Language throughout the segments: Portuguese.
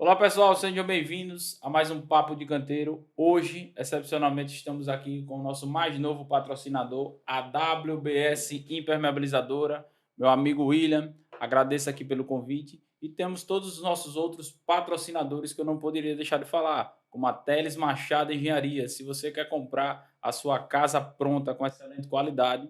Olá pessoal, sejam bem-vindos a mais um Papo de Canteiro. Hoje, excepcionalmente, estamos aqui com o nosso mais novo patrocinador, a WBS Impermeabilizadora, meu amigo William. Agradeço aqui pelo convite. E temos todos os nossos outros patrocinadores que eu não poderia deixar de falar, como a Teles Machado Engenharia. Se você quer comprar a sua casa pronta com excelente qualidade,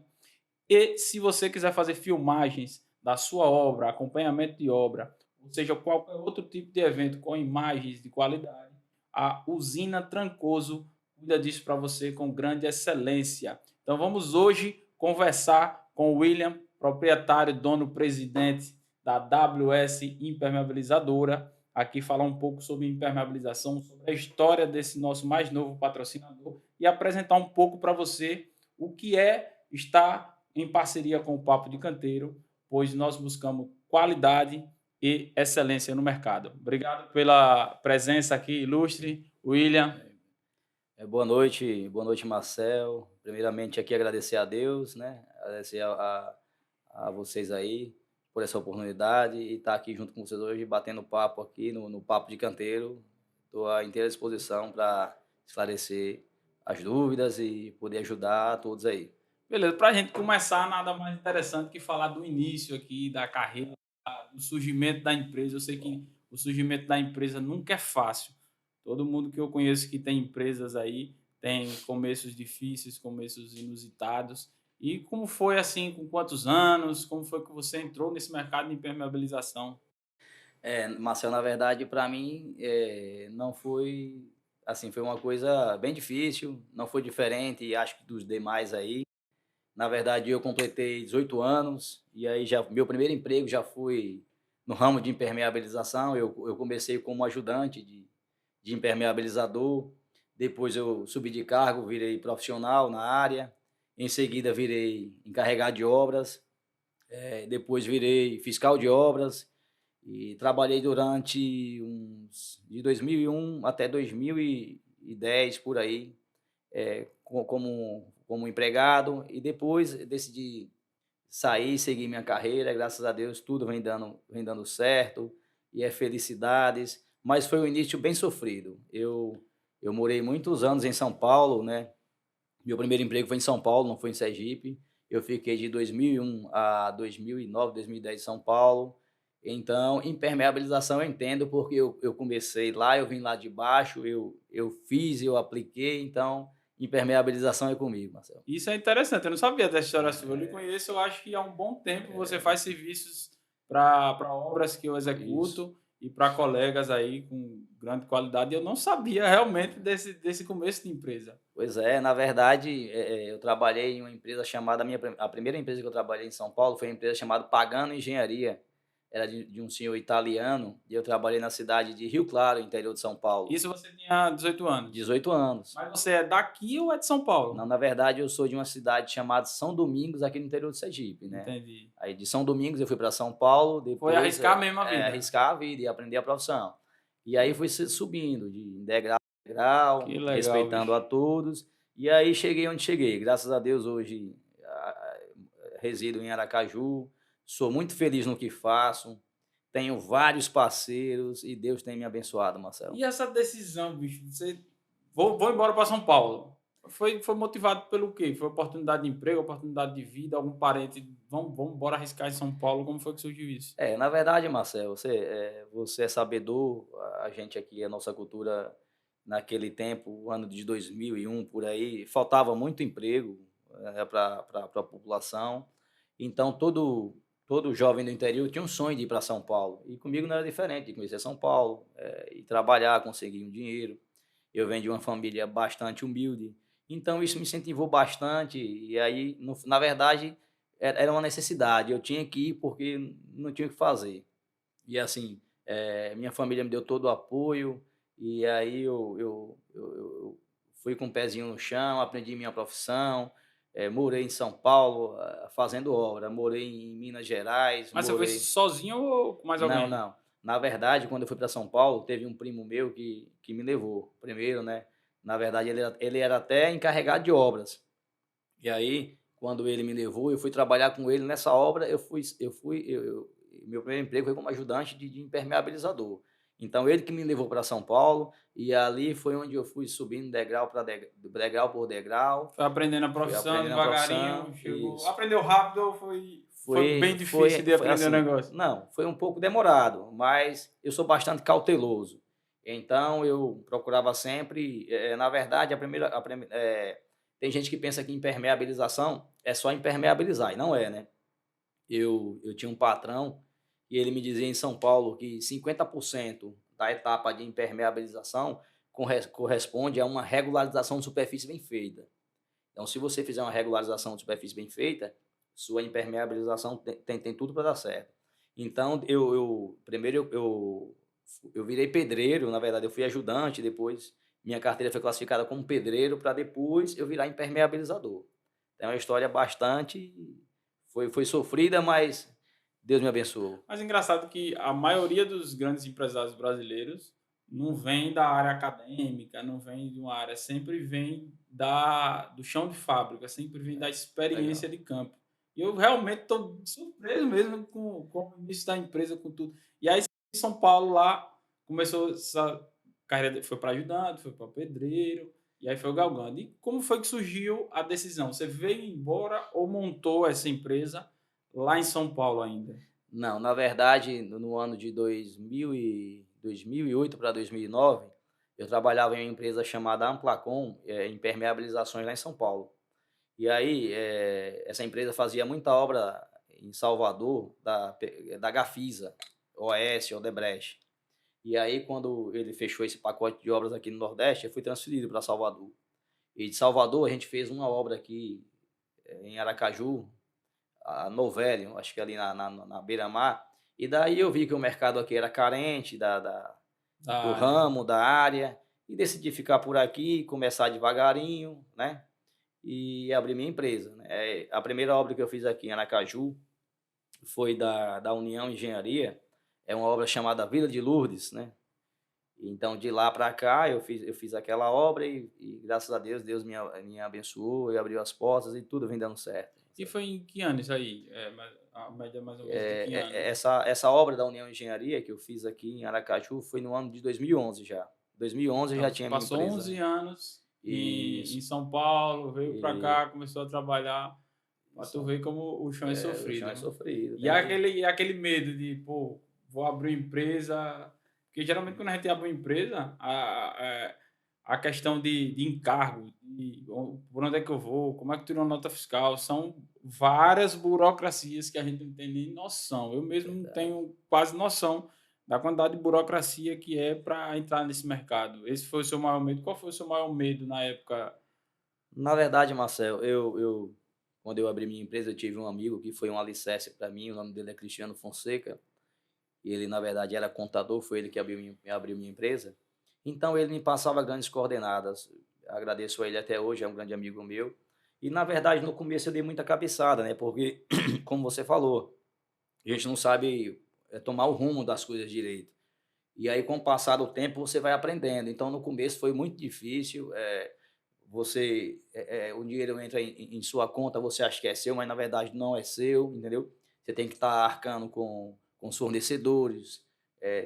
e se você quiser fazer filmagens da sua obra, acompanhamento de obra, ou seja, qualquer outro tipo de evento com imagens de qualidade, a Usina Trancoso cuida disso para você com grande excelência. Então vamos hoje conversar com o William, proprietário, dono, presidente da WS Impermeabilizadora, aqui falar um pouco sobre impermeabilização, sobre a história desse nosso mais novo patrocinador e apresentar um pouco para você o que é estar em parceria com o Papo de Canteiro, pois nós buscamos qualidade e excelência no mercado. Obrigado pela presença aqui, ilustre, William. Boa noite, Marcel. Primeiramente, aqui agradecer a Deus, né? Agradecer a vocês aí por essa oportunidade e estar aqui junto com vocês hoje, batendo papo aqui no Papo de Canteiro. Estou à inteira disposição para esclarecer as dúvidas e poder ajudar a todos aí. Beleza, para a gente começar, nada mais interessante que falar do início aqui da carreira, do surgimento da empresa. Eu sei que o surgimento da empresa nunca é fácil. Todo mundo que eu conheço que tem empresas aí tem começos difíceis, começos inusitados. E como foi assim, com quantos anos? Como foi que você entrou nesse mercado de impermeabilização? Marcel, na verdade, para mim, não foi assim, foi uma coisa bem difícil, não foi diferente, acho que dos demais aí. Na verdade, eu completei 18 anos e aí já meu primeiro emprego já foi no ramo de impermeabilização. Eu comecei como ajudante de impermeabilizador, depois eu subi de cargo, virei profissional na área, em seguida virei encarregado de obras, depois virei fiscal de obras e trabalhei durante de 2001 até 2010 por aí, como empregado, e depois decidi sair, seguir minha carreira. Graças a Deus tudo vem dando certo, e é felicidades, mas foi um início bem sofrido. Eu morei muitos anos em São Paulo, né, meu primeiro emprego foi em São Paulo, não foi em Sergipe. Eu fiquei de 2001 a 2009, 2010 em São Paulo. Então, impermeabilização eu entendo, porque eu comecei lá, eu vim lá de baixo, eu fiz, eu apliquei. Então impermeabilização é comigo, Marcelo. Isso é interessante, eu não sabia dessa história sua. Eu lhe conheço, eu acho que há um bom tempo você faz serviços para obras que eu Isso. executo e para colegas aí com grande qualidade. Eu não sabia realmente desse começo de empresa. Pois é, na verdade, eu trabalhei em uma empresa chamada, a primeira empresa que eu trabalhei em São Paulo foi uma empresa chamada Pagano Engenharia. Era de um senhor italiano, e eu trabalhei na cidade de Rio Claro, interior de São Paulo. Isso você tinha 18 anos. 18 anos. Mas você é daqui ou é de São Não, Paulo? na verdade, eu sou de uma cidade chamada São Domingos, aqui no interior de Sergipe, né. Entendi. Aí de São Domingos eu fui para São Paulo, Foi depois, arriscar mesmo a vida. arriscar a vida e aprender a profissão. E aí fui subindo de degrau em Que degrau, legal, respeitando bicho. a todos, e aí cheguei onde cheguei. Graças a Deus hoje, resido em Aracaju, sou muito feliz no que faço, tenho vários parceiros e Deus tem me abençoado, Marcelo. E essa decisão, bicho, você vou embora para São Paulo. Foi motivado pelo quê? Foi oportunidade de emprego, oportunidade de vida, algum parente, vamos embora arriscar em São Paulo, como foi que surgiu isso? Na verdade, Marcelo, você é sabedor, a gente aqui, a nossa cultura naquele tempo, o ano de 2001 por aí, faltava muito emprego, para a população. Então todo jovem do interior tinha um sonho de ir para São Paulo, e comigo não era diferente, de conhecer São Paulo, e trabalhar, conseguir um dinheiro. Eu venho de uma família bastante humilde, então isso me incentivou bastante, e aí na verdade era uma necessidade, eu tinha que ir porque não tinha o que fazer. E assim, minha família me deu todo o apoio, e aí eu fui com o pezinho no chão, aprendi minha profissão, morei em São Paulo, fazendo obra, morei em Minas Gerais, Mas você foi morei. sozinho ou com mais Não, alguém? não. Na verdade, quando eu fui para São Paulo, teve um primo meu que me levou primeiro, né. Na verdade, ele era até encarregado de obras. E aí, quando ele me levou, eu fui trabalhar com ele nessa obra. Eu fui eu fui eu Meu primeiro emprego foi como ajudante de impermeabilizador. Então ele que me levou para São Paulo e ali foi onde eu fui subindo degrau por degrau, Foi aprendendo a fui profissão aprendendo a devagarinho, profissão, chegou. isso. Aprendeu rápido ou foi bem Foi difícil foi de foi aprender o assim, negócio? não, foi um pouco demorado, mas eu sou bastante cauteloso. Então eu procurava sempre, na verdade tem gente que pensa que impermeabilização é só impermeabilizar, e não é, né. Eu tinha um patrão e ele me dizia em São Paulo que 50% da etapa de impermeabilização corresponde a uma regularização de superfície bem feita. Então, se você fizer uma regularização de superfície bem feita, sua impermeabilização tem tudo para dar certo. Então, primeiro eu virei pedreiro, na verdade, eu fui ajudante, depois minha carteira foi classificada como pedreiro, para depois eu virar impermeabilizador. É uma história bastante. Foi sofrida, mas Deus me abençoou. Mas engraçado que a maioria dos grandes empresários brasileiros não vem da área acadêmica, não vem de uma área, sempre vem do chão de fábrica, sempre vem da experiência Legal. de campo. E eu realmente estou surpreso mesmo com o início da empresa, com tudo. E aí, em São Paulo, lá, começou essa carreira, foi para ajudante, foi para pedreiro, e aí foi galgando. E como foi que surgiu a decisão? Você veio embora ou montou essa empresa lá em São Paulo ainda? Não, na verdade, no ano de 2008 para 2009, eu trabalhava em uma empresa chamada Amplacon, impermeabilizações lá em São Paulo. E aí, essa empresa fazia muita obra em Salvador, da Gafisa, OS, Odebrecht. E aí, quando ele fechou esse pacote de obras aqui no Nordeste, eu fui transferido para Salvador. E de Salvador, a gente fez uma obra aqui em Aracaju, a Novelli, acho que ali na beira-mar. E daí eu vi que o mercado aqui era carente Da do área. ramo, da área, e decidi ficar por aqui, começar devagarinho, né? E abrir minha empresa, né? A primeira obra que eu fiz aqui em Aracaju foi da União Engenharia, é uma obra chamada Vila de Lourdes, né? Então, de lá para cá, eu fiz aquela obra e graças a Deus, Deus me abençoou e abriu as portas e tudo vem dando certo. E foi em que ano isso aí? A média mais ou menos de que ano? Essa obra da União Engenharia que eu fiz aqui em Aracaju foi no ano de 2011 já. 2011 eu Então, já você tinha minha passou empresa. 11 anos em Isso. São Paulo, veio para E cá, começou a trabalhar, para tu isso. ver como o chão é O chão sofrido, é né? sofrido, E tem que. aquele medo de, pô, vou abrir uma empresa. Porque geralmente quando a gente abre uma empresa, a questão de encargo, por onde é que eu vou, como é que eu tiro uma nota fiscal, são várias burocracias que a gente não tem nem noção. Eu mesmo não Verdade. tenho quase noção da quantidade de burocracia que é para entrar nesse mercado. Esse foi o seu maior medo? Qual foi o seu maior medo na época? Na verdade, Marcel, quando eu abri minha empresa, eu tive um amigo que foi um alicerce para mim, o nome dele é Cristiano Fonseca, e ele, na verdade, era contador, foi ele que abriu minha empresa. Então, ele me passava grandes coordenadas. Agradeço a ele até hoje, é um grande amigo meu. E, na verdade, no começo eu dei muita cabeçada, né? Porque, como você falou, a gente não sabe tomar o rumo das coisas direito. E aí, com o passar do tempo, você vai aprendendo. Então, no começo foi muito difícil. O dinheiro entra em sua conta, você acha que é seu, mas na verdade não é seu, entendeu? Você tem que estar arcando com os fornecedores,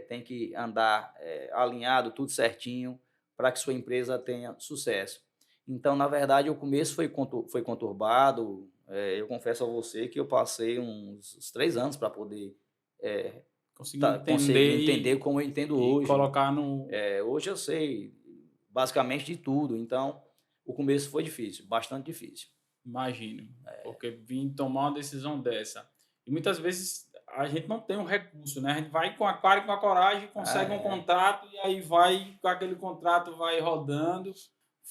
tem que andar alinhado, tudo certinho, para que sua empresa tenha sucesso. Então, na verdade, o começo foi conturbado. Eu confesso a você que eu passei uns 3 anos para poder é, Conseguir conseguir entender entender como eu entendo e hoje. colocar no. Hoje eu sei basicamente de tudo, então o começo foi difícil, bastante difícil. Imagino, porque vim tomar uma decisão dessa. E muitas vezes a gente não tem um recurso, né? A gente vai com a cara e com a coragem, Ah, consegue um é. contrato e aí vai com aquele contrato vai rodando.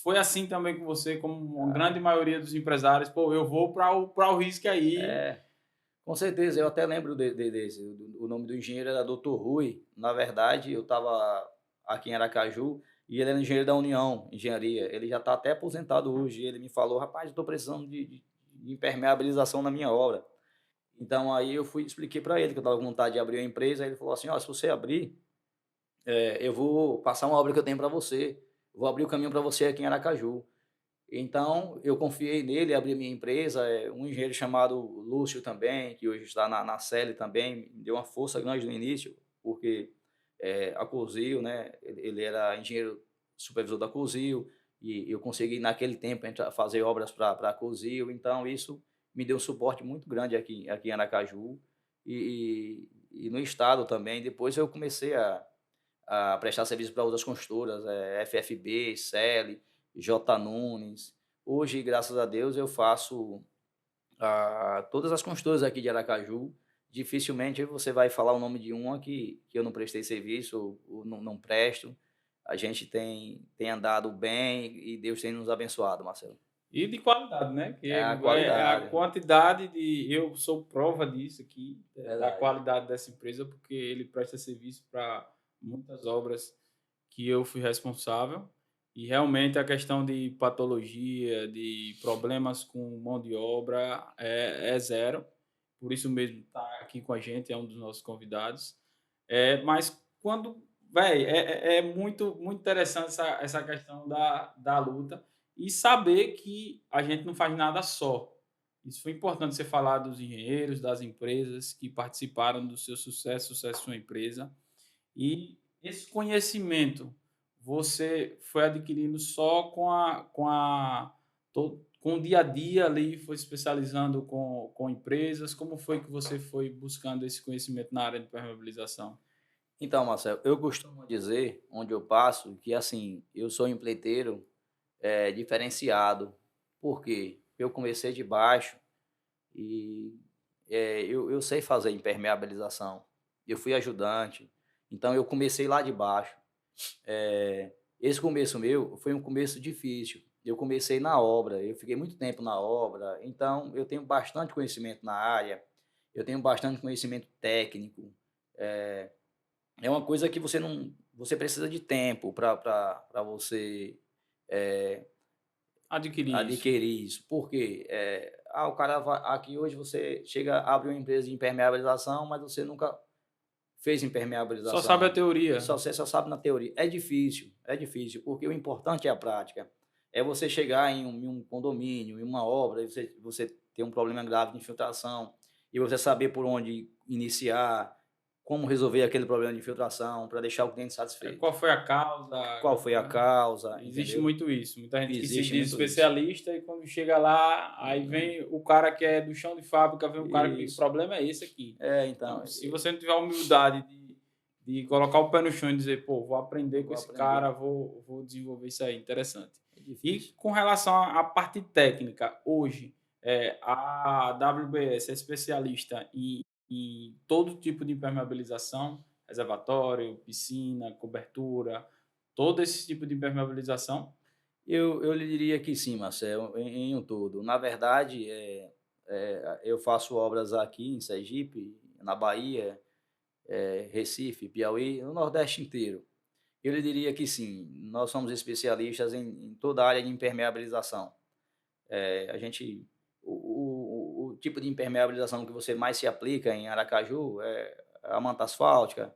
Foi assim também com você, como uma grande Ah, maioria dos empresários. Pô, eu vou para o risco aí. é. Com certeza, eu até lembro desse. O nome do engenheiro era Dr. Rui. Na verdade, eu estava aqui em Aracaju e ele era engenheiro da União Engenharia. Ele já está até aposentado hoje. Ele me falou, rapaz, estou precisando de impermeabilização na minha obra. Então aí eu fui expliquei para ele que eu estava com vontade de abrir uma empresa. Aí ele falou assim, ó, se você abrir, eu vou passar uma obra que eu tenho para você. Vou abrir o caminho para você aqui em Aracaju. Então, eu confiei nele, abri minha empresa, um engenheiro chamado Lúcio também, que hoje está na Celi também, me deu uma força grande no início, porque a Cosil, né? Ele era engenheiro supervisor da Cosil e eu consegui naquele tempo fazer obras para a Cosil, então isso me deu um suporte muito grande aqui em Aracaju e no estado também. Depois eu comecei a prestar serviço para outras construtoras, FFB, Celi, J. Nunes. Hoje, graças a Deus, eu faço todas as construtoras aqui de Aracaju. Dificilmente você vai falar o nome de uma que eu não prestei serviço ou não presto. A gente tem andado bem e Deus tem nos abençoado, Marcelo. E de qualidade, né? Que É a é a qualidade, quantidade de. Eu sou prova disso aqui, da verdade. qualidade dessa empresa, porque ele presta serviço para muitas obras que eu fui responsável. E realmente a questão de patologia, de problemas com mão de obra é zero. Por isso mesmo está aqui com a gente, é um dos nossos convidados. Mas quando. Véi, é muito, muito interessante essa questão da luta e saber que a gente não faz nada só. Isso foi importante você falar dos engenheiros, das empresas que participaram do seu sucesso, sucesso da sua empresa. E esse conhecimento você foi adquirindo só com o dia a dia ali, foi especializando com empresas. Como foi que você foi buscando esse conhecimento na área de permeabilização? Então, Marcelo, eu costumo dizer, onde eu passo, que assim, eu sou empreiteiro diferenciado. Por quê? Eu comecei de baixo e eu sei fazer impermeabilização. Eu fui ajudante, então eu comecei lá de baixo. Esse começo meu foi um começo difícil. Eu comecei na obra, eu fiquei muito tempo na obra, então eu tenho bastante conhecimento na área, eu tenho bastante conhecimento técnico. É, é uma coisa que você não, você precisa de tempo para você eh, Adquirir isso. adquirir isso. Por quê? O cara aqui hoje você chega, abre uma empresa de impermeabilização, mas você nunca fez Só sabe a impermeabilização. teoria. Você só sabe na teoria. É difícil, porque o importante é a prática. É você chegar em um condomínio, em uma obra, e você ter um problema grave de infiltração, e você saber por onde iniciar, como resolver aquele problema de infiltração para deixar o cliente satisfeito. Qual foi a causa? Qual foi a causa, Existe entendeu? muito isso. Muita gente que se Existe diz muito isso. especialista e quando chega lá, aí Hum, vem o cara que é do chão de fábrica, vem o cara que o Isso. problema é esse aqui. Então, Então, se você não tiver a humildade de colocar o pé no chão e dizer, pô, vou aprender com vou esse aprender. cara, vou desenvolver isso aí, interessante. É E difícil. com relação à parte técnica, hoje, a WBS é especialista em todo tipo de impermeabilização, reservatório, piscina, cobertura, todo esse tipo de impermeabilização. Eu lhe diria que sim, Marcelo, em um todo. Na verdade, eu faço obras aqui em Sergipe, na Bahia, Recife, Piauí, no Nordeste inteiro. Eu lhe diria que sim, nós somos especialistas em toda a área de impermeabilização. A gente, o tipo de impermeabilização que você mais se aplica em Aracaju é a manta asfáltica,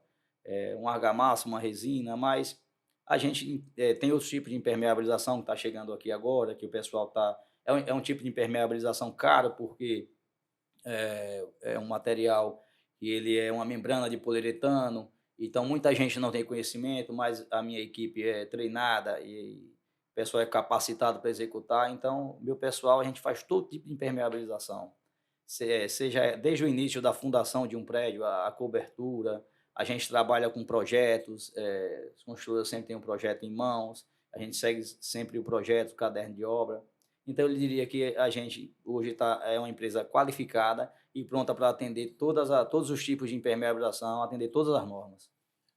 uma argamassa, uma resina, mas a gente tem outros tipos de impermeabilização que está chegando aqui agora, que o pessoal está. É um tipo de impermeabilização caro, porque é um material que ele é uma membrana de poliuretano, então muita gente não tem conhecimento, mas a minha equipe é treinada e o pessoal é capacitado para executar, então meu pessoal a gente faz todo tipo de impermeabilização, seja desde o início da fundação de um prédio, a cobertura, a gente trabalha com projetos, os construtores sempre têm um projeto em mãos, a gente segue sempre o projeto, o caderno de obra, então eu diria que a gente hoje é uma empresa qualificada e pronta para atender todos os tipos de impermeabilização, atender todas as normas.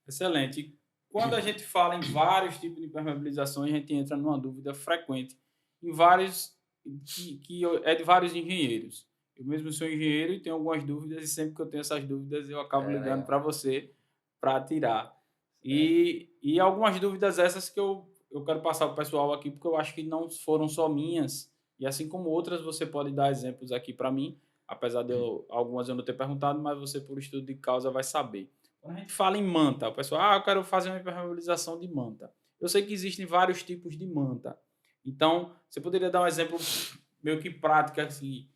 Excelente. E quando a gente fala em vários tipos de impermeabilização, a gente entra numa dúvida frequente em vários que é de vários engenheiros. Eu mesmo sou engenheiro e tenho algumas dúvidas e sempre que eu tenho essas dúvidas eu acabo É ligando legal. para você para tirar. É, E algumas dúvidas essas que eu quero passar para o pessoal aqui porque eu acho que não foram só minhas e assim como outras você pode dar exemplos aqui para mim, apesar de algumas eu não ter perguntado, mas você por estudo de causa vai saber. Quando a gente fala em manta, o pessoal, eu quero fazer uma impermeabilização de manta. Eu sei que existem vários tipos de manta. Então, você poderia dar um exemplo meio que prático, assim,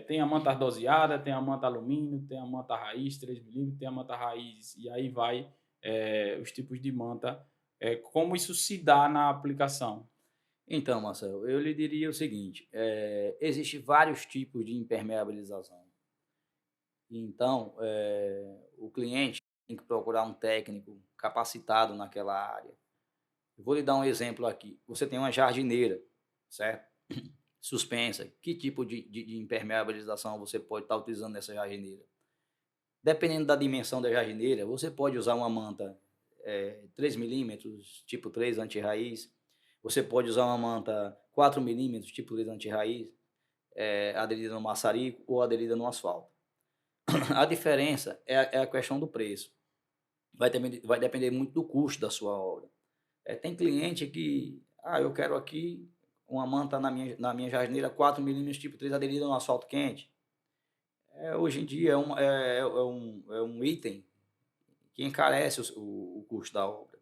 tem a manta ardoseada, tem a manta alumínio, tem a manta raiz 3 milímetros, tem a manta raiz, e aí vai. os tipos de manta, como isso se dá na aplicação? Então, Marcelo, eu lhe diria o seguinte, existe vários tipos de impermeabilização. Então, o cliente tem que procurar um técnico capacitado naquela área. Eu vou lhe dar um exemplo aqui. Você tem uma jardineira, certo? Suspensa. Que tipo de impermeabilização você pode estar utilizando nessa jardineira? Dependendo da dimensão da jardineira, você pode usar uma manta 3 milímetros, tipo 3 anti-raiz. Você pode usar uma manta 4 milímetros, tipo 3 anti-raiz, aderida no maçarico ou aderida no asfalto. A diferença é a questão do preço. Vai depender muito do custo da sua obra. Tem cliente que, eu quero aqui uma manta na minha jardineira 4 milímetros, tipo 3, aderida no asfalto quente. Hoje em dia é um item que encarece o custo da obra.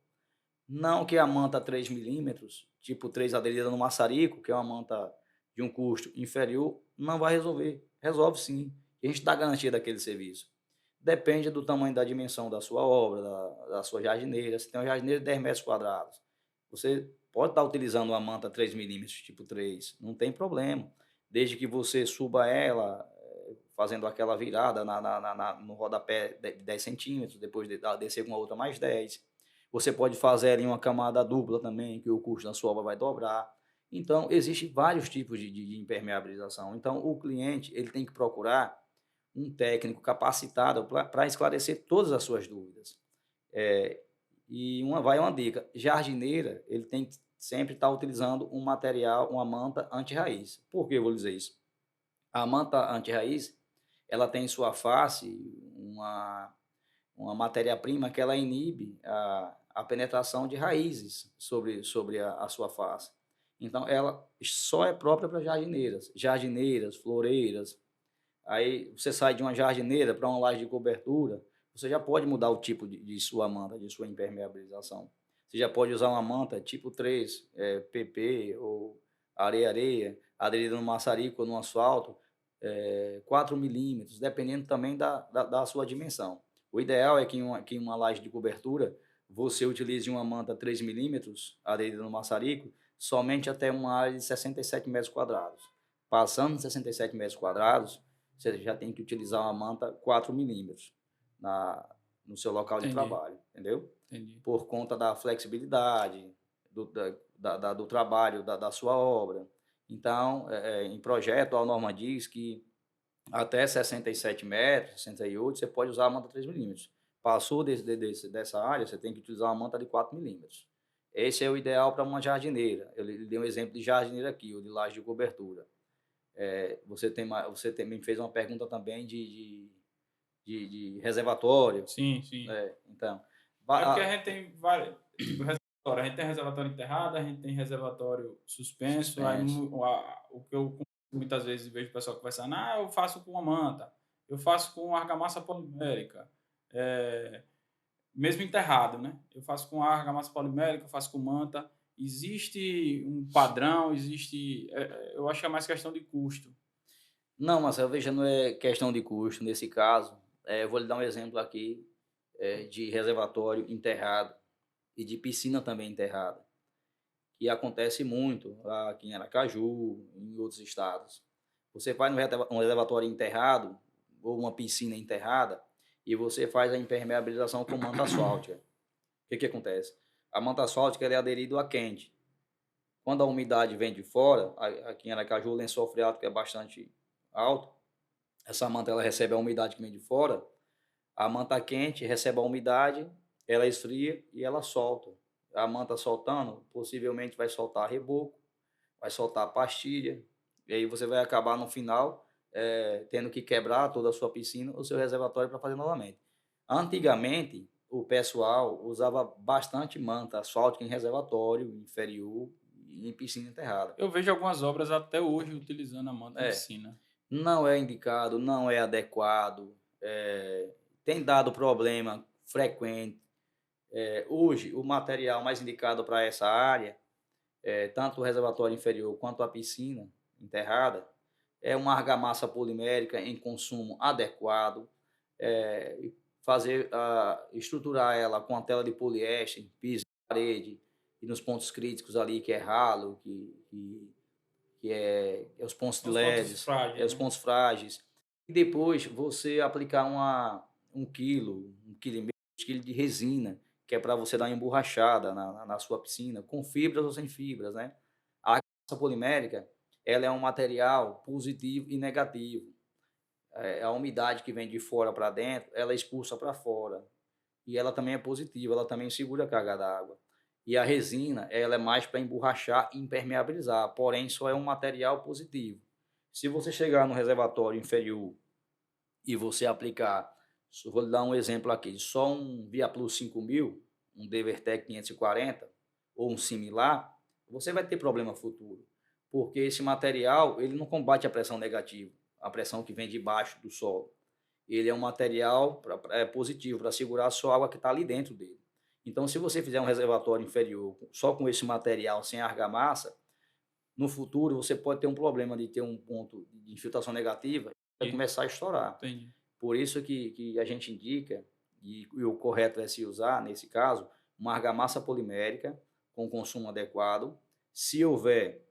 Não que a manta 3 milímetros, tipo 3 aderida no maçarico, que é uma manta de um custo inferior, não vai resolver. Resolve sim. E a gente dá garantia daquele serviço. Depende do tamanho da dimensão da sua obra, da sua jardineira. Se tem uma jardineira de 10 metros quadrados, você pode estar utilizando uma manta 3 milímetros, tipo 3, não tem problema. Desde que você suba ela, fazendo aquela virada no rodapé de 10 centímetros, depois descer com a outra mais 10. Você pode fazer em uma camada dupla também, que o custo da sua obra vai dobrar. Então, existem vários tipos de impermeabilização. Então, o cliente ele tem que procurar um técnico capacitado para esclarecer todas as suas dúvidas. É, e uma dica, jardineira, ele tem que sempre estar utilizando um material, uma manta anti-raiz. Por que eu vou dizer isso? A manta anti-raiz, ela tem em sua face uma matéria-prima que ela inibe a penetração de raízes sobre a sua face. Então, ela só é própria para jardineiras, floreiras. Aí você sai de uma jardineira para uma laje de cobertura, você já pode mudar o tipo de sua manta, de sua impermeabilização. Você já pode usar uma manta tipo 3, PP ou areia-areia, aderida no maçarico ou no asfalto, 4 milímetros, dependendo também da sua dimensão. O ideal é que em uma laje de cobertura você utilize uma manta 3 milímetros, aderida no maçarico, somente até uma área de 67 metros quadrados. Passando de 67 metros quadrados, você já tem que utilizar uma manta 4 milímetros no seu local de Entendi, trabalho, entendeu? entendi. Por conta da flexibilidade do trabalho, da sua obra. Então, em projeto, a norma diz que até 67 metros, 68, você pode usar a manta 3 milímetros. Passou dessa área, você tem que utilizar uma manta de 4 milímetros. Esse é o ideal para uma jardineira. Eu lhe dei um exemplo de jardineira aqui, ou de laje de cobertura. Você me fez uma pergunta também de reservatório. Sim, sim. Então, É porque a gente tem vários, tipo, reservatório. A gente tem reservatório enterrado, a gente tem reservatório suspenso. Aí, suspenso. o que eu muitas vezes vejo o pessoal conversando, eu faço com uma manta, eu faço com argamassa polimérica, é, mesmo enterrado, né? Eu faço com argamassa polimérica, eu faço com manta. Existe um padrão, eu acho que é mais questão de custo. Não, Marcelo, veja, não é questão de custo nesse caso. Eu vou lhe dar um exemplo aqui de reservatório enterrado e de piscina também enterrada, que acontece muito aqui em Aracaju, em outros estados. Você vai um reservatório enterrado ou uma piscina enterrada e você faz a impermeabilização com manta asfáltica. O que acontece? A manta asfáltica ela é aderida a quente. Quando a umidade vem de fora, aqui em Aracaju o lençol freático é bastante alto, essa manta ela recebe a umidade que vem de fora, a manta quente recebe a umidade, ela esfria e ela solta. A manta soltando, possivelmente vai soltar reboco, vai soltar pastilha, e aí você vai acabar no final tendo que quebrar toda a sua piscina, o seu reservatório para fazer novamente. Antigamente, o pessoal usava bastante manta asfáltica em reservatório inferior e em piscina enterrada. Eu vejo algumas obras até hoje utilizando a manta em É, piscina. não é indicado, não é adequado, tem dado problema frequente. Hoje, o material mais indicado para essa área, tanto o reservatório inferior quanto a piscina enterrada, é uma argamassa polimérica em consumo adequado, estruturar ela com a tela de poliéster, piso, parede, e nos pontos críticos ali, que é ralo, que é os pontos de Os pontos LEDs, frágeis, os né? pontos frágeis. E depois você aplicar 1 quilo, 1,5 quilo, 2 quilos de resina, que é para você dar uma emborrachada na sua piscina, com fibras ou sem fibras, né? A argamassa polimérica, ela é um material positivo e negativo. A umidade que vem de fora para dentro, ela expulsa para fora. E ela também é positiva, ela também segura a carga d'água. E a resina, ela é mais para emborrachar e impermeabilizar, porém só é um material positivo. Se você chegar no reservatório inferior e você aplicar, vou lhe dar um exemplo aqui, só um Via Plus 5000, um Devertec 540 ou um similar, você vai ter problema futuro, porque esse material ele não combate a pressão negativa, a pressão que vem de baixo do solo. Ele é um material positivo para segurar a sua água que está ali dentro dele. Então, se você fizer um reservatório inferior só com esse material sem argamassa, no futuro você pode ter um problema de ter um ponto de infiltração negativa e vai começar a estourar. Entendi. Por isso que a gente indica, e o correto é se usar, nesse caso, uma argamassa polimérica com consumo adequado. Se houver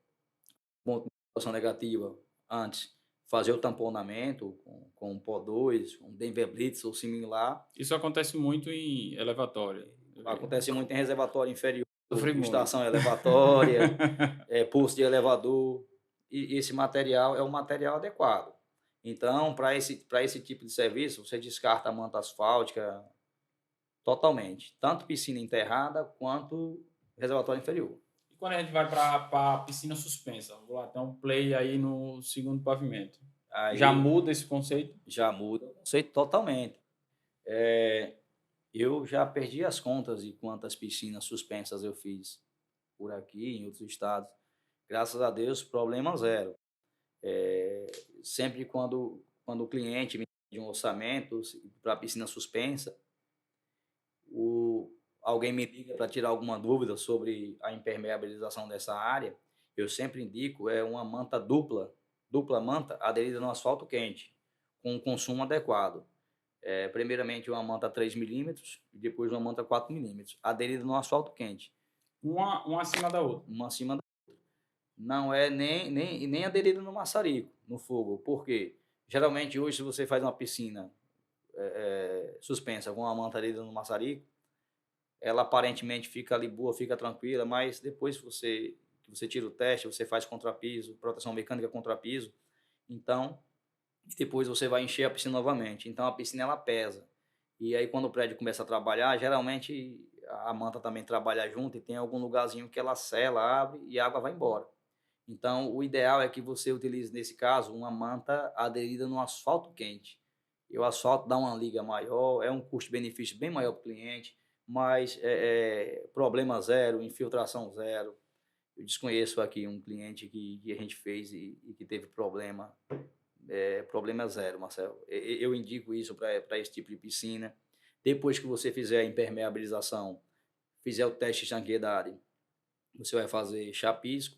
ponto de infiltração negativa, antes fazer o tamponamento com um PO2, um Denver Blitz ou similar. Isso acontece muito em elevatório. Acontece muito em reservatório inferior, Sofri muito. estação elevatória, pulso de elevador, e esse material é um material adequado. Então, para esse tipo de serviço, você descarta a manta asfáltica totalmente, tanto piscina enterrada quanto reservatório inferior. E quando a gente vai para a piscina suspensa, vou lá, tem um play aí no segundo pavimento. Já Aí muda esse conceito? já muda o conceito totalmente. Eu já perdi as contas de quantas piscinas suspensas eu fiz por aqui, em outros estados. Graças a Deus, problema zero. Sempre quando o cliente me pede um orçamento para piscina suspensa, alguém me liga para tirar alguma dúvida sobre a impermeabilização dessa área, eu sempre indico uma manta dupla manta aderida no asfalto quente, com um consumo adequado. Primeiramente uma manta 3 milímetros e depois uma manta 4 milímetros, aderida no asfalto quente. Uma acima da outra. Uma acima da outra. Não é nem aderida no maçarico, no fogo, porque geralmente hoje se você faz uma piscina suspensa com uma manta aderida no maçarico, ela aparentemente fica ali boa, fica tranquila, mas depois que você tira o teste, você faz contrapiso, proteção mecânica contrapiso, então depois você vai encher a piscina novamente. Então a piscina ela pesa. E aí quando o prédio começa a trabalhar, geralmente a manta também trabalha junto e tem algum lugarzinho que ela sela, abre e a água vai embora. Então o ideal é que você utilize nesse caso uma manta aderida no asfalto quente. E o asfalto dá uma liga maior, é um custo-benefício bem maior para o cliente, mas problema zero, infiltração zero. Eu desconheço aqui um cliente que a gente fez e que teve problema zero, Marcelo. Eu indico isso para esse tipo de piscina. Depois que você fizer a impermeabilização, fizer o teste de estanqueidade, você vai fazer chapisco,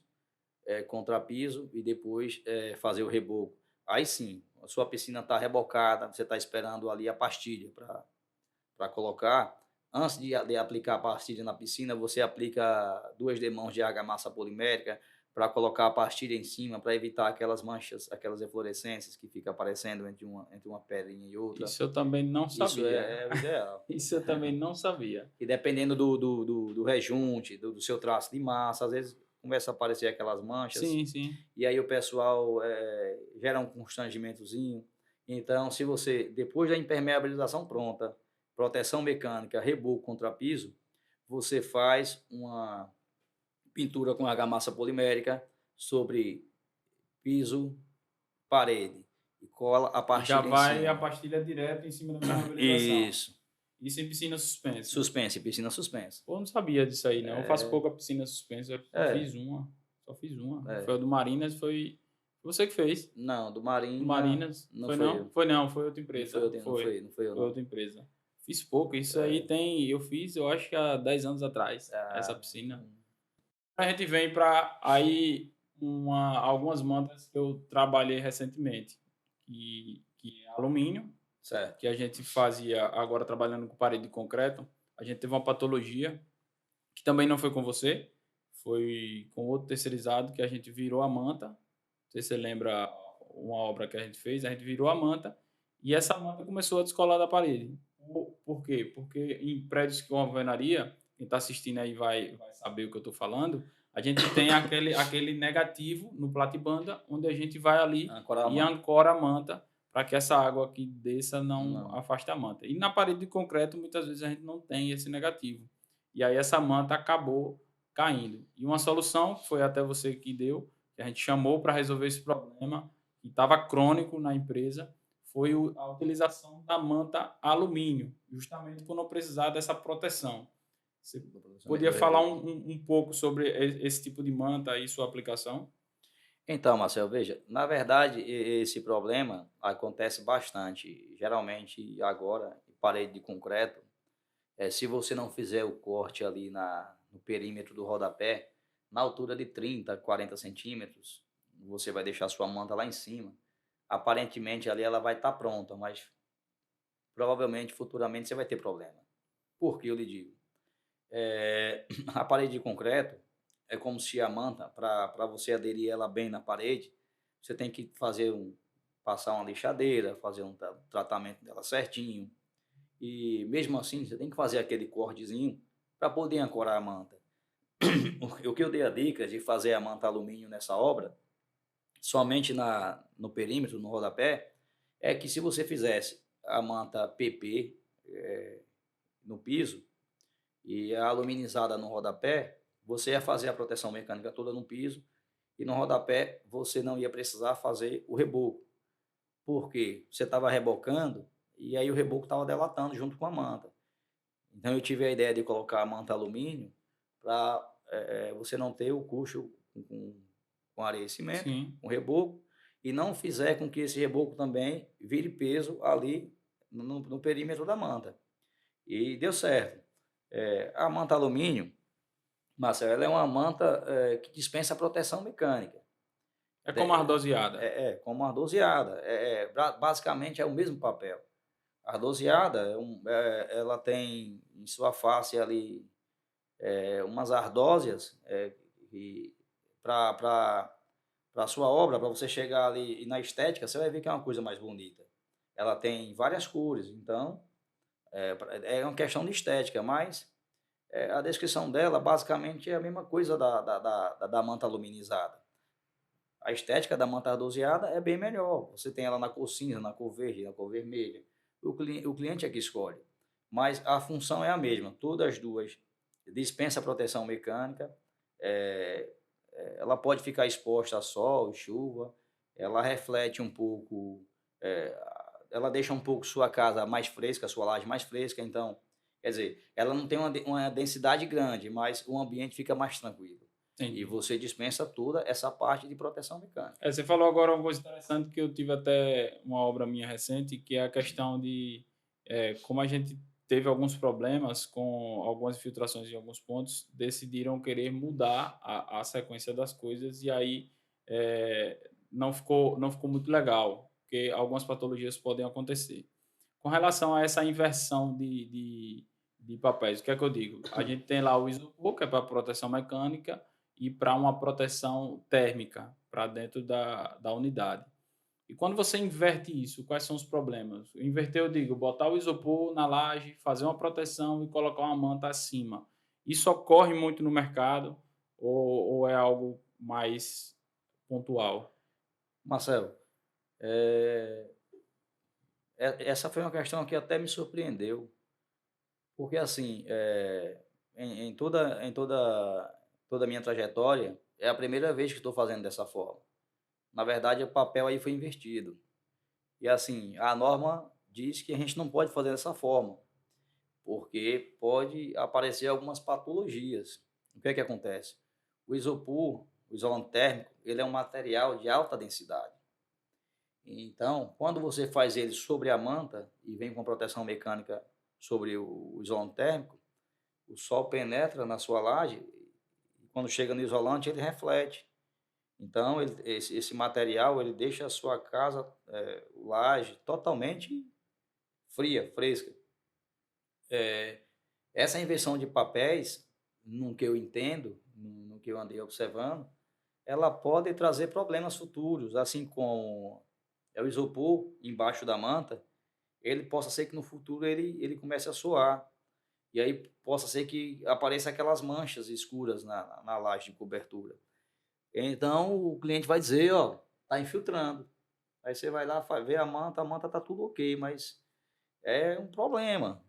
contrapiso e depois fazer o reboco. Aí sim, a sua piscina está rebocada, você está esperando ali a pastilha para colocar. Antes de aplicar a pastilha na piscina, você aplica 2 demãos de argamassa polimérica para colocar a pastilha em cima, para evitar aquelas manchas, aquelas eflorescências que fica aparecendo entre uma pedrinha e outra. Isso eu também não sabia. Isso é o ideal. Isso eu também não sabia. E dependendo do rejunte, do seu traço de massa, às vezes começa a aparecer aquelas manchas. Sim, sim. E aí o pessoal gera um constrangimentozinho. Então, se você, depois da impermeabilização pronta, proteção mecânica, reboco, contrapiso, você faz uma pintura com argamassa polimérica sobre piso, parede e cola a pastilha Já vai em cima. a pastilha direto em cima da impermeabilização. Isso. Isso em piscina suspensa. Suspense, piscina suspensa. Pô, eu não sabia disso aí, não. Eu faço pouca piscina suspensa. Eu fiz uma. Só fiz uma. Foi a do Marinas, foi você que fez. Não, do Marinas. Do Marinas. Não foi foi não? eu. Foi não, foi outra empresa. Não foi eu, Foi não. outra empresa. Fiz pouco. Isso aí eu fiz, eu acho que há 10 anos atrás, essa piscina. A gente vem para aí algumas mantas que eu trabalhei recentemente, que é alumínio, Certo. que a gente fazia agora trabalhando com parede de concreto, a gente teve uma patologia que também não foi com você, foi com outro terceirizado que a gente virou a manta. Não sei se você lembra uma obra que a gente virou a manta e essa manta começou a descolar da parede. Por quê? Porque em prédios com alvenaria, quem está assistindo aí vai saber o que eu estou falando, a gente tem aquele negativo no platibanda, onde a gente vai ali Ancorar a e manta. ancora a manta para que essa água que desça não Não. afaste a manta. E na parede de concreto, muitas vezes a gente não tem esse negativo. E aí essa manta acabou caindo. E uma solução, que foi até você que deu, que a gente chamou para resolver esse problema, que estava crônico na empresa, foi a utilização da manta alumínio, justamente por não precisar dessa proteção. Você Do processamento podia do falar reboco. um pouco sobre esse tipo de manta e sua aplicação? Então, Marcelo, veja, na verdade, esse problema acontece bastante. Geralmente, agora, em parede de concreto, se você não fizer o corte ali no perímetro do rodapé, na altura de 30, 40 centímetros, você vai deixar sua manta lá em cima. Aparentemente, ali ela vai estar pronta, mas provavelmente, futuramente, você vai ter problema. Por que eu lhe digo? A parede de concreto é como se a manta, para você aderir ela bem na parede, você tem que passar uma lixadeira, fazer um tratamento dela certinho. E mesmo assim, você tem que fazer aquele cortezinho para poder ancorar a manta. O que eu dei a dica de fazer a manta alumínio nessa obra, somente no perímetro, no rodapé, é que se você fizesse a manta PP no piso, e a aluminizada no rodapé, você ia fazer a proteção mecânica toda no piso e no rodapé você não ia precisar fazer o reboco, porque você estava rebocando e aí o reboco estava delatando junto com a manta. Então eu tive a ideia de colocar a manta alumínio para você não ter o custo com areia e cimento, Sim. com reboco, e não fizer com que esse reboco também vire peso ali no perímetro da manta. E deu certo. A manta alumínio, Marcelo, ela é uma manta que dispensa proteção mecânica. É como De- ardoseada. como ardoseada. Basicamente é o mesmo papel. A ardoseada, ela tem em sua face ali umas ardósias para a sua obra, para você chegar ali e na estética, você vai ver que é uma coisa mais bonita. Ela tem várias cores, então é uma questão de estética, mas a descrição dela basicamente é a mesma coisa da manta aluminizada. A estética da manta ardoseada é bem melhor. Você tem ela na cor cinza, na cor verde, na cor vermelha. O cliente é que escolhe. Mas a função é a mesma. Todas as duas dispensa proteção mecânica. é, Ela pode ficar exposta a sol, chuva. Ela reflete um pouco. é, Ela deixa um pouco sua casa mais fresca, sua laje mais fresca. Então, quer dizer, ela não tem uma densidade grande, mas o ambiente fica mais tranquilo. E Entendi. você dispensa toda essa parte de proteção mecânica. Você falou agora uma coisa interessante que eu tive até uma obra minha recente, que é a questão de como a gente teve alguns problemas com algumas infiltrações em alguns pontos, decidiram querer mudar a sequência das coisas e aí não ficou muito legal, porque algumas patologias podem acontecer. Com relação a essa inversão de papéis, o que é que eu digo? A gente tem lá o isopor, que é para proteção mecânica, e para uma proteção térmica para dentro da unidade. E quando você inverte isso, quais são os problemas? Inverter, eu digo, botar o isopor na laje, fazer uma proteção e colocar uma manta acima. Isso ocorre muito no mercado ou é algo mais pontual? Marcelo, essa foi uma questão que até me surpreendeu, porque assim, toda a minha trajetória, é a primeira vez que estou fazendo dessa forma. Na verdade, o papel aí foi invertido. E assim, a norma diz que a gente não pode fazer dessa forma, porque pode aparecer algumas patologias. O que é que acontece? O isopor, o isolante térmico, ele é um material de alta densidade. Então, quando você faz ele sobre a manta e vem com proteção mecânica sobre o isolante térmico, o sol penetra na sua laje e quando chega no isolante ele reflete. Então, esse material ele deixa a sua casa, laje, totalmente fria, fresca. Eh, Essa inversão de papéis, no que eu entendo, no que eu andei observando, ela pode trazer problemas futuros, assim como é o isopor embaixo da manta, ele possa ser que no futuro ele comece a suar, e aí possa ser que apareça aquelas manchas escuras na laje de cobertura. Então o cliente vai dizer: "Ó, tá infiltrando". Aí você vai lá, vê a manta tá tudo ok, mas é um problema.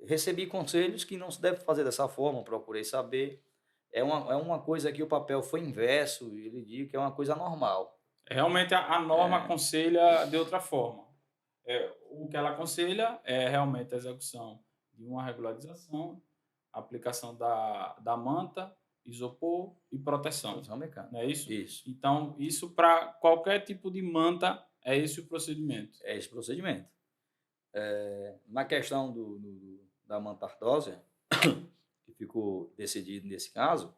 Recebi conselhos que não se deve fazer dessa forma, procurei saber. É uma coisa que o papel foi inverso, e ele diz que é uma coisa normal. Realmente a norma É, aconselha de outra forma. O que ela aconselha é realmente a execução de uma regularização, aplicação da manta, isopor e proteção, produção mecânica. não é isso? Isso, Então, isso para qualquer tipo de manta é esse o procedimento. é esse procedimento. Na questão da manta ardósia, que ficou decidido nesse caso,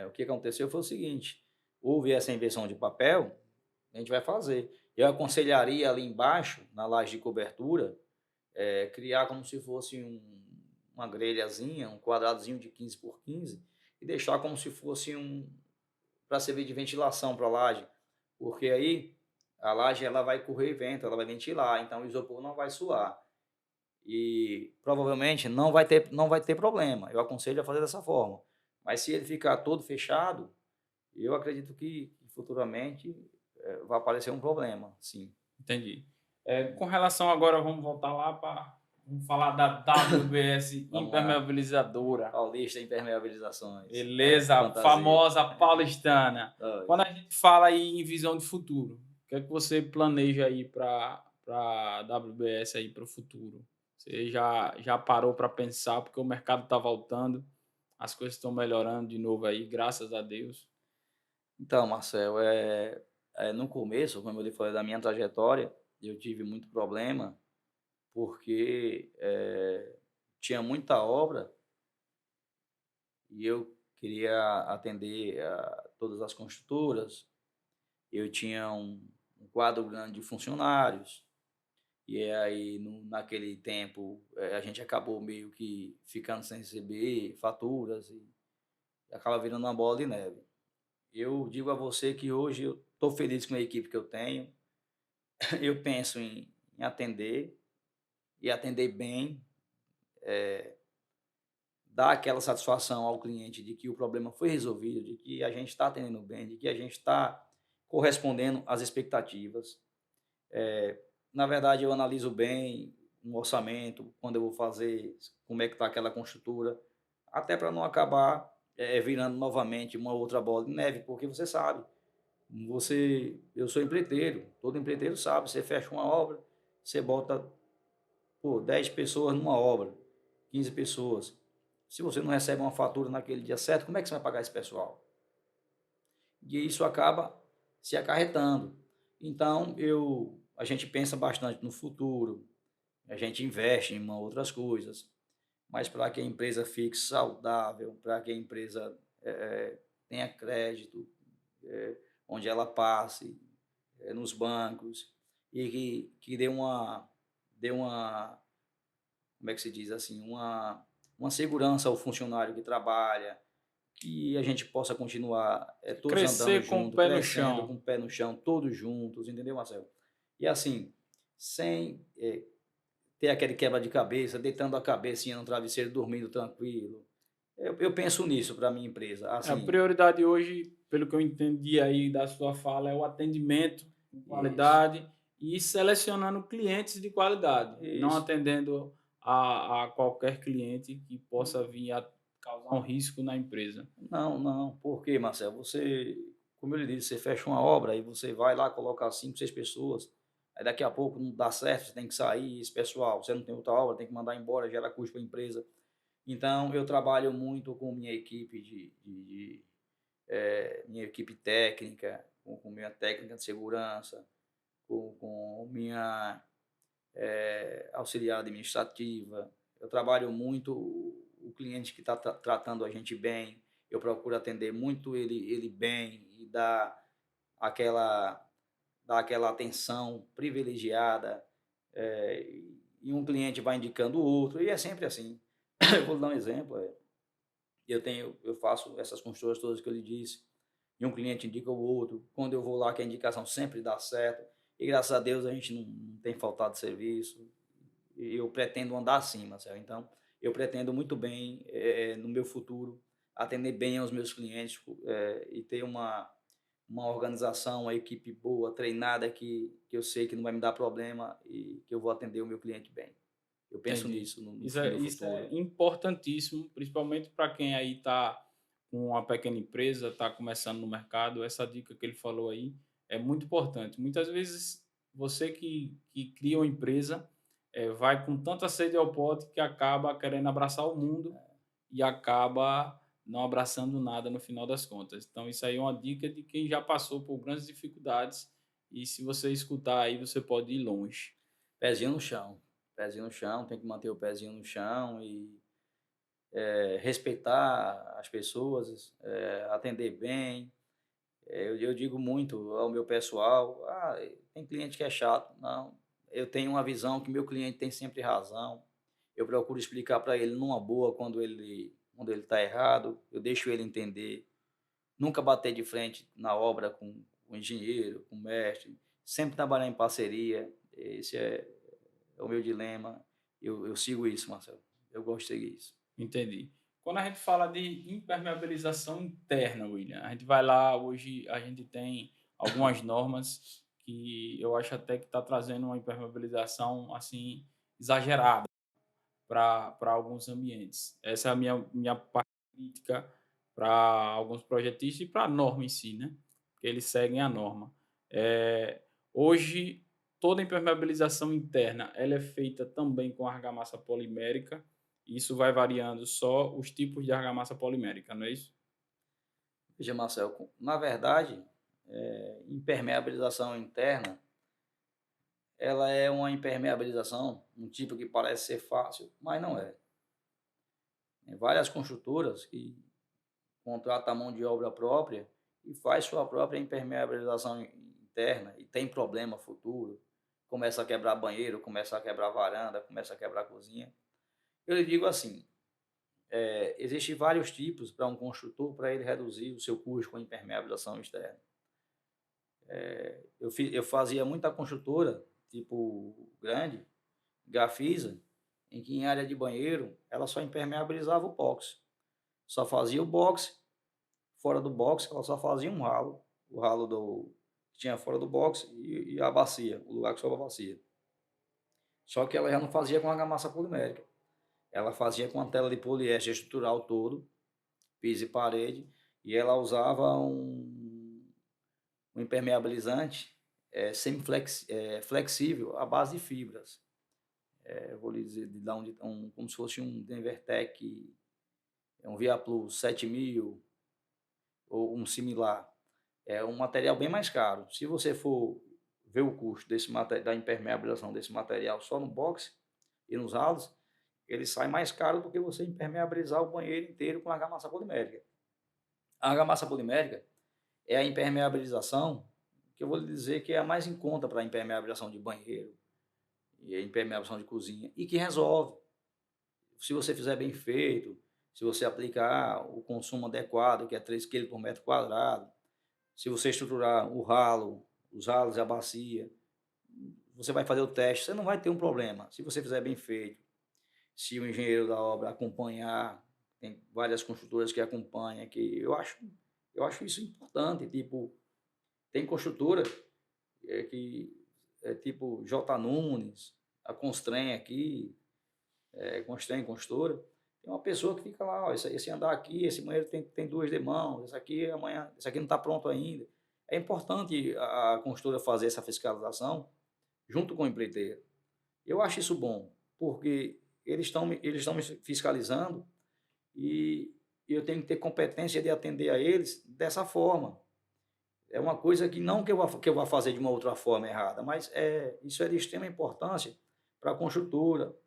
o que aconteceu foi o seguinte: houve essa inversão de papel, a gente vai fazer. Eu aconselharia ali embaixo, na laje de cobertura, criar como se fosse uma grelhazinha, um quadradozinho de 15 por 15, e deixar como se fosse para servir de ventilação para a laje, porque aí a laje ela vai correr vento, ela vai ventilar, então o isopor não vai suar. E provavelmente não vai ter problema. Eu aconselho a fazer dessa forma. Mas se ele ficar todo fechado, eu acredito que futuramente vai aparecer um problema, sim. Entendi. Com relação agora, vamos voltar lá para vamos falar da WBS Vamos lá. impermeabilizadora. Paulista Impermeabilizações. Beleza, Fantasia. famosa paulistana. Quando Dois. a gente fala aí em visão de futuro, o que é que você planeja aí para a WBS aí para o futuro? Você já parou para pensar, porque o mercado está voltando, as coisas estão melhorando de novo aí, graças a Deus. Então, Marcel, no começo, como eu lhe falei da minha trajetória, eu tive muito problema, porque tinha muita obra e eu queria atender a todas as construtoras. Eu tinha um quadro grande de funcionários, e aí naquele tempo a gente acabou meio que ficando sem receber faturas e acaba virando uma bola de neve. Eu digo a você que hoje eu estou feliz com a equipe que eu tenho. Eu penso em atender e atender bem, dar aquela satisfação ao cliente de que o problema foi resolvido, de que a gente está atendendo bem, de que a gente está correspondendo às expectativas. Na verdade, eu analiso bem um orçamento, quando eu vou fazer, como é que está aquela construtora, até para não acabar virando novamente uma outra bola de neve, porque você sabe, eu sou empreiteiro, todo empreiteiro sabe, você fecha uma obra, você bota 10 pessoas numa obra, 15 pessoas. Se você não recebe uma fatura naquele dia certo, como é que você vai pagar esse pessoal? E isso acaba se acarretando. Então, a gente pensa bastante no futuro, a gente investe em outras coisas, mas para que a empresa fique saudável, para que a empresa tenha crédito, onde ela passe, nos bancos, e que dê uma, como é que se diz assim, uma segurança ao funcionário que trabalha, que a gente possa continuar todos andando Crescer com o junto, pé no crescendo com chão. o pé no chão, todos juntos, entendeu, Marcelo? E assim, sem ter aquele quebra de cabeça, deitando a cabecinha no travesseiro, dormindo tranquilo. Eu penso nisso para a minha empresa, A assim, prioridade hoje, pelo que eu entendi aí da sua fala, é o atendimento com isso, qualidade e selecionando clientes de qualidade, não isso. atendendo a qualquer cliente que possa vir a causar um risco na empresa. Não, não, porque, Marcelo, como eu lhe disse, você fecha uma obra e você vai lá colocar 5, 6 pessoas, aí daqui a pouco não dá certo, você tem que sair, esse pessoal, você não tem outra obra, tem que mandar embora, gera custo para a empresa. Então, eu trabalho muito com minha equipe minha equipe técnica, com minha técnica de segurança, com minha auxiliar administrativa. Eu trabalho muito o cliente que está tratando a gente bem, eu procuro atender muito ele bem e aquela, dar aquela atenção privilegiada, e um cliente vai indicando o outro, e é sempre assim. Eu vou dar um exemplo, eu faço essas construtoras todas que eu lhe disse, e um cliente indica o outro, quando eu vou lá que a indicação sempre dá certo, e graças a Deus a gente não tem faltado serviço, e eu pretendo andar acima, certo? Então, eu pretendo muito bem, no meu futuro, atender bem aos meus clientes, e ter uma organização, uma equipe boa, treinada, que eu sei que não vai me dar problema e que eu vou atender o meu cliente bem. Eu penso Entendi. nisso Isso no é, meu isso é futuro. importantíssimo, principalmente para quem aí está com uma pequena empresa, está começando no mercado. Essa dica que ele falou aí é muito importante. Muitas vezes você que cria uma empresa vai com tanta sede ao pote que acaba querendo abraçar o mundo e acaba não abraçando nada no final das contas. Então, isso aí é uma dica de quem já passou por grandes dificuldades e se você escutar aí, você pode ir longe. Pezinho no chão. Pezinho no chão, tem que manter o pezinho no chão e respeitar as pessoas, atender bem. Eu digo muito ao meu pessoal, tem cliente que é chato. Não, eu tenho uma visão que meu cliente tem sempre razão. Eu procuro explicar para ele numa boa quando ele está errado, eu deixo ele entender. Nunca bater de frente na obra com o engenheiro, com o mestre, sempre trabalhar em parceria. Esse é o meu dilema. Eu sigo isso, Marcelo. Eu gosto de seguir isso. Entendi. Quando a gente fala de impermeabilização interna, William, a gente vai lá, hoje a gente tem algumas normas que eu acho até que está trazendo uma impermeabilização assim exagerada para alguns ambientes. Essa é a minha parte crítica para alguns projetistas e para a norma em si, né? Porque eles seguem a norma. Hoje, toda impermeabilização interna ela é feita também com argamassa polimérica. Isso vai variando só os tipos de argamassa polimérica, não é isso? Veja, Marcelo, na verdade, impermeabilização interna, ela é uma impermeabilização, um tipo que parece ser fácil, mas não é. Tem várias construtoras que contratam a mão de obra própria e faz sua própria impermeabilização interna e tem problema futuro, começa a quebrar banheiro, começa a quebrar varanda, começa a quebrar cozinha. Eu lhe digo assim, existem vários tipos para um construtor para ele reduzir o seu custo com impermeabilização externa. Eu fazia muita construtora, tipo grande, Gafisa, em que em área de banheiro ela só impermeabilizava o box. Só fazia o box, fora do box ela só fazia um ralo, o ralo que tinha fora do box e a bacia, o lugar que sobrava a bacia. Só que ela já não fazia com argamassa polimérica. Ela fazia com a tela de poliéster estrutural todo, piso e parede, e ela usava um impermeabilizante flexível à base de fibras. Eu vou lhe dizer, de dar como se fosse um Denvertec, um Via Plus 7000 ou um similar. É um material bem mais caro. Se você for ver o custo da impermeabilização desse material só no box e nos ralos, ele sai mais caro do que você impermeabilizar o banheiro inteiro com argamassa polimérica. A argamassa polimérica é a impermeabilização que eu vou lhe dizer que é a mais em conta para a impermeabilização de banheiro e a impermeabilização de cozinha e que resolve. Se você fizer bem feito, se você aplicar o consumo adequado, que é 3 kg por metro quadrado, se você estruturar o ralo, os ralos e a bacia, você vai fazer o teste, você não vai ter um problema. Se você fizer bem feito, se o engenheiro da obra acompanhar, tem várias construtoras que acompanham, que eu acho isso importante, tipo, tem construtora que é tipo J. Nunes, a Constrem aqui, Constrem, construtora, tem uma pessoa que fica lá, ó, esse andar aqui, esse banheiro tem duas demãos, esse aqui amanhã, esse aqui não está pronto ainda. É importante a construtora fazer essa fiscalização junto com o empreiteiro. Eu acho isso bom, porque eles estão me fiscalizando e eu tenho que ter competência de atender a eles dessa forma. É uma coisa que não que eu vá fazer de uma outra forma errada, mas isso é de extrema importância para a construtora,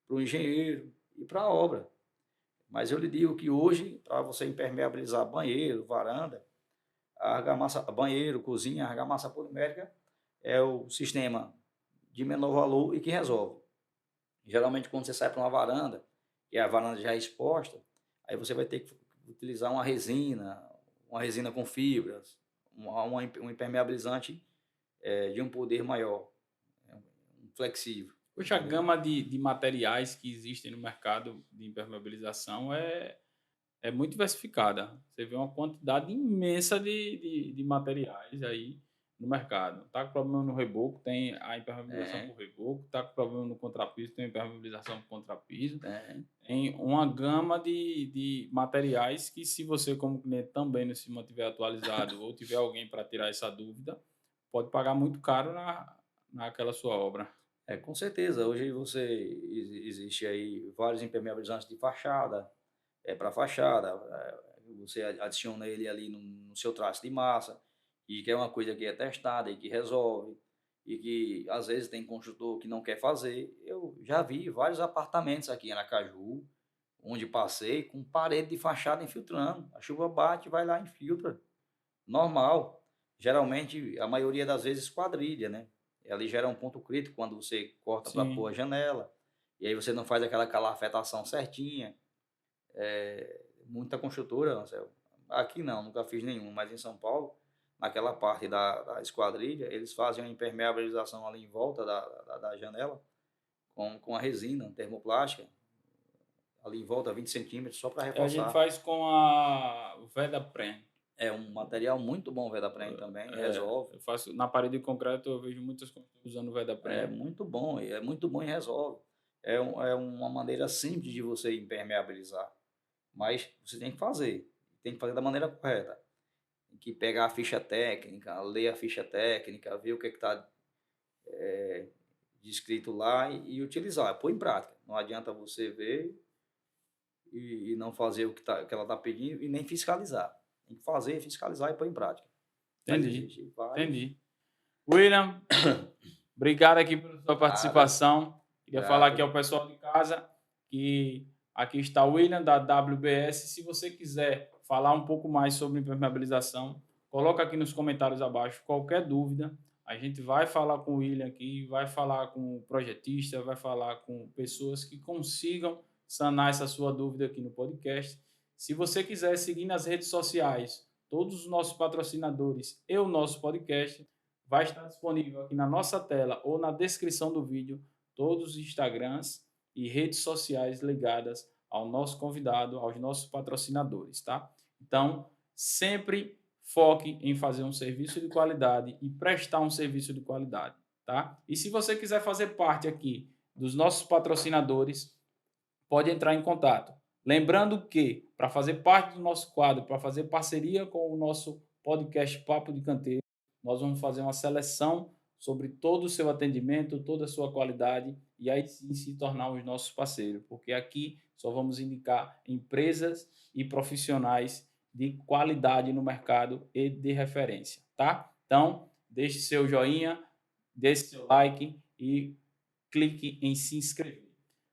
para o engenheiro e para a obra. Mas eu lhe digo que hoje, para você impermeabilizar banheiro, varanda, banheiro, cozinha, a argamassa polimérica é o sistema de menor valor e que resolve. Geralmente, quando você sai para uma varanda, e a varanda já é exposta, aí você vai ter que utilizar uma resina com fibras, um impermeabilizante de um poder maior, um flexível, Poxa, a entendeu? gama de materiais que existem no mercado de impermeabilização é muito diversificada. Você vê uma quantidade imensa de materiais aí no mercado. Tá com problema no reboco, tem a impermeabilização É, por reboco. Tá com problema no contrapiso, tem a impermeabilização por contrapiso. é, Tem uma gama de materiais que, se você, como cliente, também não se mantiver atualizado ou tiver alguém para tirar essa dúvida, pode pagar muito caro naquela sua obra. com certeza. Hoje existe aí vários impermeabilizantes de fachada, para fachada, você adiciona ele ali no seu traço de massa, e que é uma coisa que é testada e que resolve, e que às vezes tem construtor que não quer fazer. Eu já vi vários apartamentos aqui em Aracaju, onde passei, com parede de fachada infiltrando. A chuva bate, vai lá e infiltra. Normal. Geralmente, a maioria das vezes, esquadrilha, né? Ali gera um ponto crítico quando você corta para pôr a Sim. janela, e aí você não faz aquela calafetação certinha. Muita construtora, Marcelo, aqui não, nunca fiz nenhum, mas em São Paulo, naquela parte da esquadrilha, eles fazem uma impermeabilização ali em volta da janela, com a resina termoplástica, ali em volta, 20 centímetros, só para A gente reforçar. faz com a Vedapren. É um material muito bom, Vedapren também, resolve. Eu faço na parede de concreto, eu vejo muitas construtoras usando o É Vedapren. muito bom, e é muito bom e resolve. É uma maneira simples de você impermeabilizar, mas você tem que fazer da maneira correta. Tem que pegar a ficha técnica, ler a ficha técnica, ver o que está descrito lá e utilizar, pôr em prática. Não adianta você ver e não fazer que ela está pedindo e nem fiscalizar. Tem que fazer, fiscalizar e pôr em prática. Mas Entendi, existem vários. entendi. William, obrigado aqui pela sua Nada, participação. Queria falar aqui grato. ao pessoal de casa que aqui está o William da WBS. Se você quiser falar um pouco mais sobre impermeabilização, coloca aqui nos comentários abaixo qualquer dúvida. A gente vai falar com o William aqui, vai falar com o projetista, vai falar com pessoas que consigam sanar essa sua dúvida aqui no podcast. Se você quiser seguir nas redes sociais, todos os nossos patrocinadores e o nosso podcast, vai estar disponível aqui na nossa tela ou na descrição do vídeo todos os Instagrams e redes sociais ligadas ao nosso convidado, aos nossos patrocinadores, tá? Então, sempre foque em fazer um serviço de qualidade e prestar um serviço de qualidade, tá? E se você quiser fazer parte aqui dos nossos patrocinadores, pode entrar em contato. Lembrando que, para fazer parte do nosso quadro, para fazer parceria com o nosso podcast Papo de Canteiro, nós vamos fazer uma seleção sobre todo o seu atendimento, toda a sua qualidade, e aí sim se tornar os nossos parceiros, porque aqui só vamos indicar empresas e profissionais de qualidade no mercado e de referência, tá? Então, deixe seu joinha, deixe seu like e clique em se inscrever.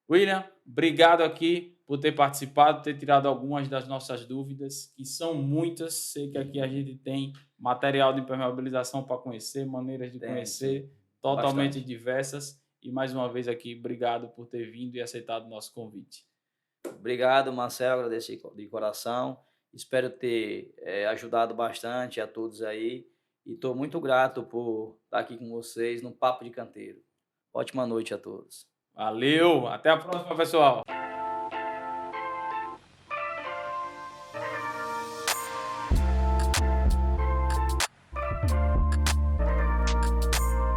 William, obrigado aqui por ter participado, ter tirado algumas das nossas dúvidas, que são muitas. Sei que aqui a gente tem material de impermeabilização para conhecer, maneiras de Tem, sim. conhecer, totalmente Bastante. diversas. E mais uma vez aqui, obrigado por ter vindo e aceitado o nosso convite. Obrigado, Marcelo, agradeço de coração. Espero ter ajudado bastante a todos aí. E estou muito grato por estar aqui com vocês no Papo de Canteiro. Ótima noite a todos. Valeu, até a próxima, pessoal.